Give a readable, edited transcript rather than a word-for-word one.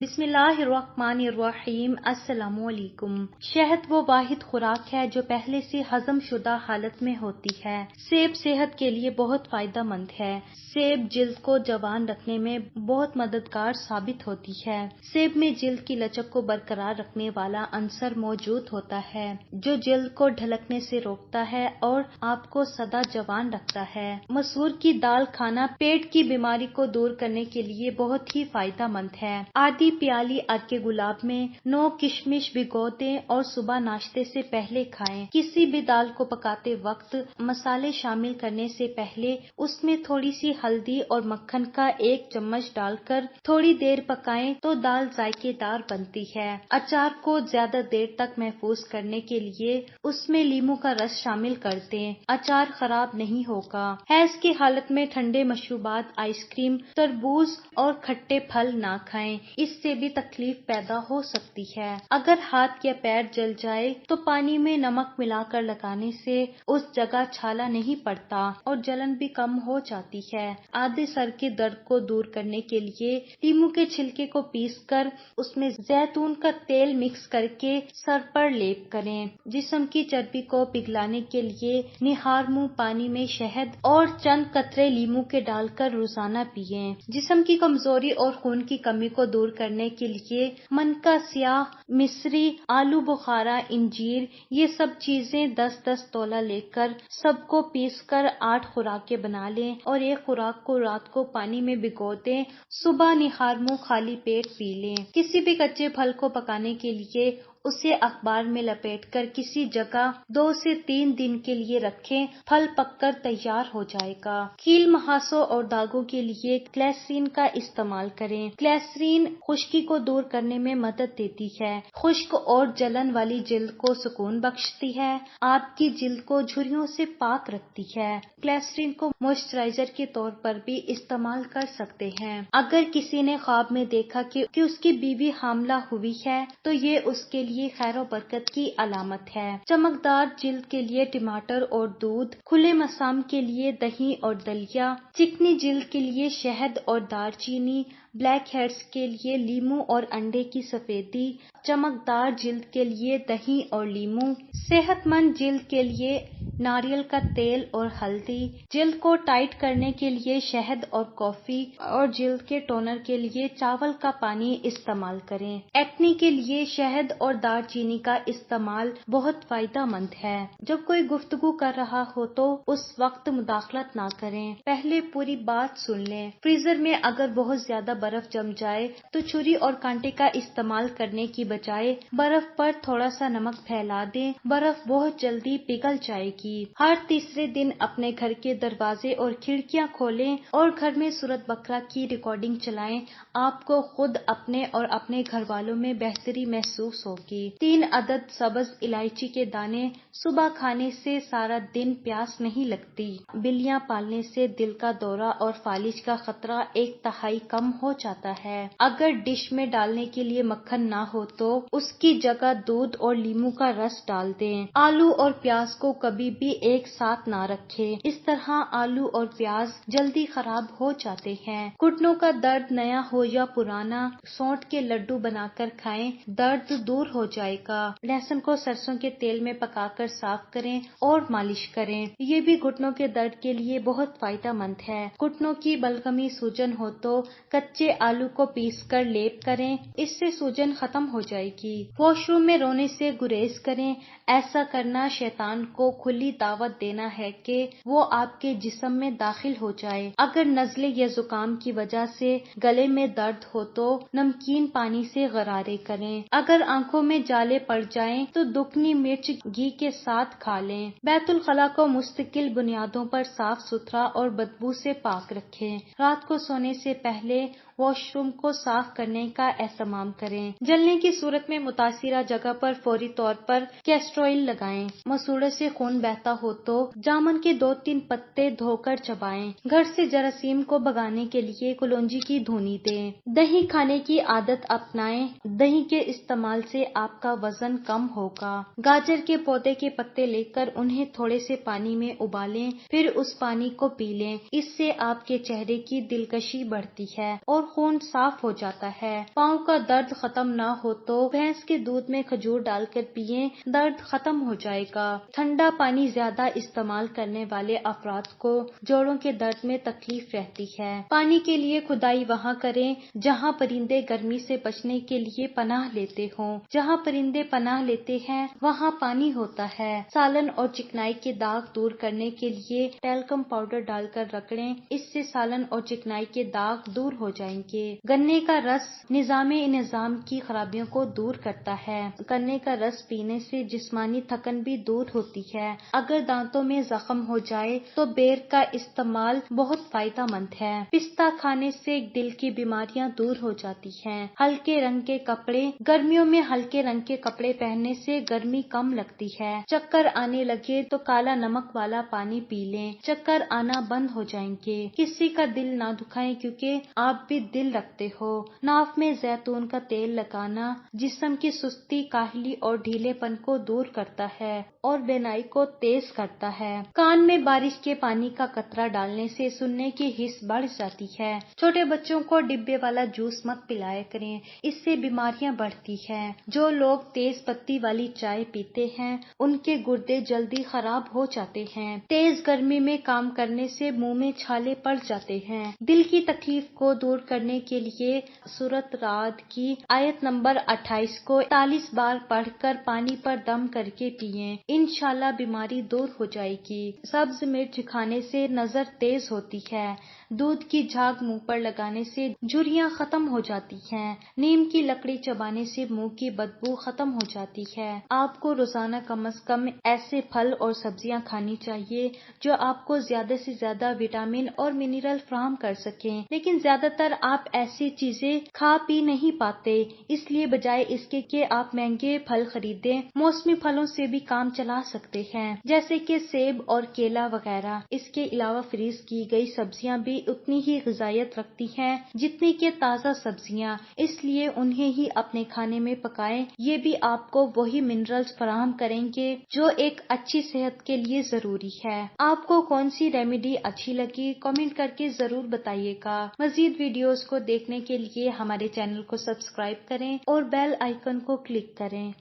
بسم اللہ الرحمن الرحیم۔ السلام علیکم۔ شہد وہ واحد خوراک ہے جو پہلے سے ہضم شدہ حالت میں ہوتی ہے۔ سیب صحت کے لیے بہت فائدہ مند ہے۔ سیب جلد کو جوان رکھنے میں بہت مددگار ثابت ہوتی ہے۔ سیب میں جلد کی لچک کو برقرار رکھنے والا عنصر موجود ہوتا ہے جو جلد کو ڈھلکنے سے روکتا ہے اور آپ کو سدا جوان رکھتا ہے۔ مسور کی دال کھانا پیٹ کی بیماری کو دور کرنے کے لیے بہت ہی فائدہ مند ہے۔ آدھی پیالی ارک گلاب میں 9 کشمش بھگو دیں اور صبح ناشتے سے پہلے کھائیں۔ کسی بھی دال کو پکاتے وقت مسالے شامل کرنے سے پہلے اس میں تھوڑی سی ہلدی اور مکھن کا 1 چمچ ڈال کر تھوڑی دیر پکائیں تو دال ذائقے دار بنتی ہے۔ اچار کو زیادہ دیر تک محفوظ کرنے کے لیے اس میں لیموں کا رس شامل کر دیں۔ اچار خراب نہیں ہوگا۔ حیض کی حالت میں ٹھنڈے مشروبات، آئس کریم، تربوز اور کھٹے پھل نہ کھائیں، اس سے بھی تکلیف پیدا ہو سکتی ہے۔ اگر ہاتھ یا پیر جل جائے تو پانی میں نمک ملا کر لگانے سے اس جگہ چھالا نہیں پڑتا اور جلن بھی کم ہو جاتی ہے۔ آدھے سر کے درد کو دور کرنے کے لیے لیموں کے چھلکے کو پیس کر اس میں زیتون کا تیل مکس کر کے سر پر لیپ کریں۔ جسم کی چربی کو پگھلانے کے لیے نہار منہ پانی میں شہد اور چند قطرے لیموں کے ڈال کر روزانہ پئیں۔ جسم کی کمزوری اور خون کی کمی کو دور کرنے کے لیے منکا سیاہ، مصری، آلو بخارا، انجیر یہ سب چیزیں 10-10 تولہ لے کر سب کو پیس کر 8 خوراکیں بنا لیں اور ایک خوراک کو رات کو پانی میں بھگو دیں، صبح نہار منہ خالی پیٹ پی لیں۔ کسی بھی کچے پھل کو پکانے کے لیے اسے اخبار میں لپیٹ کر کسی جگہ 2 سے 3 دن کے لیے رکھیں، پھل پک کر تیار ہو جائے گا۔ کیل، مہاسوں اور داغوں کے لیے گلیسرین کا استعمال کریں۔ گلیسرین خشکی کو دور کرنے میں مدد دیتی ہے، خشک اور جلن والی جلد کو سکون بخشتی ہے، آپ کی جلد کو جھریوں سے پاک رکھتی ہے۔ گلیسرین کو موئسچرائزر کے طور پر بھی استعمال کر سکتے ہیں۔ اگر کسی نے خواب میں دیکھا کہ اس کی بیوی حاملہ ہوئی ہے تو یہ اس کے لیے خیر و برکت کی علامت ہے۔ چمکدار جلد کے لیے ٹماٹر اور دودھ، کھلے مسام کے لیے دہی اور دلیا، چکنی جلد کے لیے شہد اور دار چینی، بلیک ہیڈز کے لیے لیموں اور انڈے کی سفیدی، چمکدار جلد کے لیے دہی اور لیموں، صحت مند جلد کے لیے ناریل کا تیل اور ہلدی، جلد کو ٹائٹ کرنے کے لیے شہد اور کافی اور جلد کے ٹونر کے لیے چاول کا پانی استعمال کریں۔ ایکنی کے لیے شہد اور دار چینی کا استعمال بہت فائدہ مند ہے۔ جب کوئی گفتگو کر رہا ہو تو اس وقت مداخلت نہ کریں، پہلے پوری بات سن لیں۔ فریزر میں اگر بہت زیادہ برف جم جائے تو چھری اور کانٹے کا استعمال کرنے کی بجائے برف پر تھوڑا سا نمک پھیلا دیں، برف بہت جلدی پگھل جائے گی۔ ہر تیسرے دن اپنے گھر کے دروازے اور کھڑکیاں کھولیں اور گھر میں سورت بقرہ کی ریکارڈنگ چلائیں، آپ کو خود اپنے اور اپنے گھر والوں میں بہتری محسوس ہوگی۔ 3 عدد سبز الائچی کے دانے صبح کھانے سے سارا دن پیاس نہیں لگتی۔ بلیاں پالنے سے دل کا دورہ اور فالج کا خطرہ 1/3 کم ہو جاتا ہے۔ اگر ڈش میں ڈالنے کے لیے مکھن نہ ہو تو اس کی جگہ دودھ اور لیموں کا رس ڈال دیں۔ آلو اور پیاز کو کبھی بھی ایک ساتھ نہ رکھیں، اس طرح آلو اور پیاز جلدی خراب ہو جاتے ہیں۔ گھٹنوں کا درد نیا ہو یا پرانا، سونٹ کے لڈو بنا کر کھائیں، درد دور ہو جائے گا۔ لہسن کو سرسوں کے تیل میں پکا کر صاف کریں اور مالش کریں، یہ بھی گھٹنوں کے درد کے لیے بہت فائدہ مند ہے۔ گھٹنوں کی بلغمی سوجن ہو تو کچے آلو کو پیس کر لیپ کریں، اس سے سوجن ختم ہو جائے گی۔ واش روم میں رونے سے گریز کریں، ایسا کرنا شیطان کو کھلی دعوت دینا ہے کہ وہ آپ کے جسم میں داخل ہو جائے۔ اگر نزلے یا زکام کی وجہ سے گلے میں درد ہو تو نمکین پانی سے غرارے کریں۔ اگر آنکھوں میں جالے پڑ جائیں تو دکنی مرچ گھی کے ساتھ کھا لیں۔ بیت الخلاء کو مستقل بنیادوں پر صاف ستھرا اور بدبو سے پاک رکھیں۔ رات کو سونے سے پہلے واش روم کو صاف کرنے کا اہتمام کریں۔ جلنے کی صورت میں متاثرہ جگہ پر فوری طور پر کیسٹر آئل لگائیں۔ مسوڑھے سے خون بہتا ہو تو جامن کے 2-3 پتے دھو کر چبائیں۔ گھر سے جراثیم کو بھگانے کے لیے کلونجی کی دھونی دیں۔ دہی کھانے کی عادت اپنائیں، دہی کے استعمال سے آپ کا وزن کم ہوگا۔ گاجر کے پودے کے پتے لے کر انہیں تھوڑے سے پانی میں ابالیں، پھر اس پانی کو پی لیں، اس سے آپ کے چہرے کی دلکشی بڑھتی ہے اور خون صاف ہو جاتا ہے۔ پاؤں کا درد ختم نہ ہو تو بھینس کے دودھ میں کھجور ڈال کر پئیں، درد ختم ہو جائے گا۔ ٹھنڈا پانی زیادہ استعمال کرنے والے افراد کو جوڑوں کے درد میں تکلیف رہتی ہے۔ پانی کے لیے کھدائی وہاں کریں جہاں پرندے گرمی سے بچنے کے لیے پناہ لیتے ہوں۔ جہاں پرندے پناہ لیتے ہیں وہاں پانی ہوتا ہے۔ سالن اور چکنائی کے داغ دور کرنے کے لیے ٹیلکم پاؤڈر ڈال کر رگڑیں، اس سے سالن اور چکنائی کے داغ دور ہو جائیں گے۔ گنے کا رس نظام کی خرابیوں کو دور کرتا ہے۔ گنے کا رس پینے سے جسمانی تھکن بھی دور ہوتی ہے۔ اگر دانتوں میں زخم ہو جائے تو بیر کا استعمال بہت فائدہ مند ہے۔ پستہ کھانے سے دل کی بیماریاں دور ہو جاتی ہیں۔ ہلکے رنگ کے کپڑے، گرمیوں میں ہلکے رنگ کے کپڑے پہننے سے گرمی کم لگتی ہے۔ چکر آنے لگے تو کالا نمک والا پانی پی لیں، چکر آنا بند ہو جائیں گے۔ کسی کا دل نہ دکھائیں کیونکہ آپ بھی دل رکھتے ہو۔ ناف میں زیتون کا تیل لگانا جسم کی سستی، کاہلی اور ڈھیلے پن کو دور کرتا ہے اور بینائی کو تیز کرتا ہے۔ کان میں بارش کے پانی کا قطرہ ڈالنے سے سننے کی حس بڑھ جاتی ہے۔ چھوٹے بچوں کو ڈبے والا جوس مت پلایا کریں، اس سے بیماریاں بڑھتی ہیں۔ جو لوگ تیز پتی والی چائے پیتے ہیں ان کے گردے جلدی خراب ہو جاتے ہیں۔ تیز گرمی میں کام کرنے سے منہ میں چھالے پڑ جاتے ہیں۔ دل کی تکلیف کو دور کرنے کے لیے سورۃ رعد کی آیت نمبر 28 کو 41 بار پڑھ کر پانی پر دم کر کے پئیں، انشاءاللہ بیماری دور ہو جائے گی۔ سبز مرچ کھانے سے نظر تیز ہوتی ہے۔ دودھ کی جھاگ منہ پر لگانے سے جھریاں ختم ہو جاتی ہیں۔ نیم کی لکڑی چبانے سے منہ کی بدبو ختم ہو جاتی ہے۔ آپ کو روزانہ کم از کم ایسے پھل اور سبزیاں کھانی چاہیے جو آپ کو زیادہ سے زیادہ وٹامن اور منرل فراہم کر سکیں، لیکن زیادہ تر آپ ایسی چیزیں کھا پی نہیں پاتے، اس لیے بجائے اس کے کہ آپ مہنگے پھل خریدیں، موسمی پھلوں سے بھی کام چلا سکتے ہیں، جیسے کہ سیب اور کیلا وغیرہ۔ اس کے علاوہ فریز کی گئی سبزیاں بھی اتنی ہی غذائیت رکھتی ہیں جتنی کہ تازہ سبزیاں، اس لیے انہیں ہی اپنے کھانے میں پکائیں، یہ بھی آپ کو وہی منرلز فراہم کریں گے جو ایک اچھی صحت کے لیے ضروری ہے۔ آپ کو کون سی ریمیڈی اچھی لگی کامنٹ کر کے ضرور بتائیے گا۔ مزید ویڈیوز کو دیکھنے کے لیے ہمارے چینل کو سبسکرائب کریں اور بیل آئیکن کو کلک کریں۔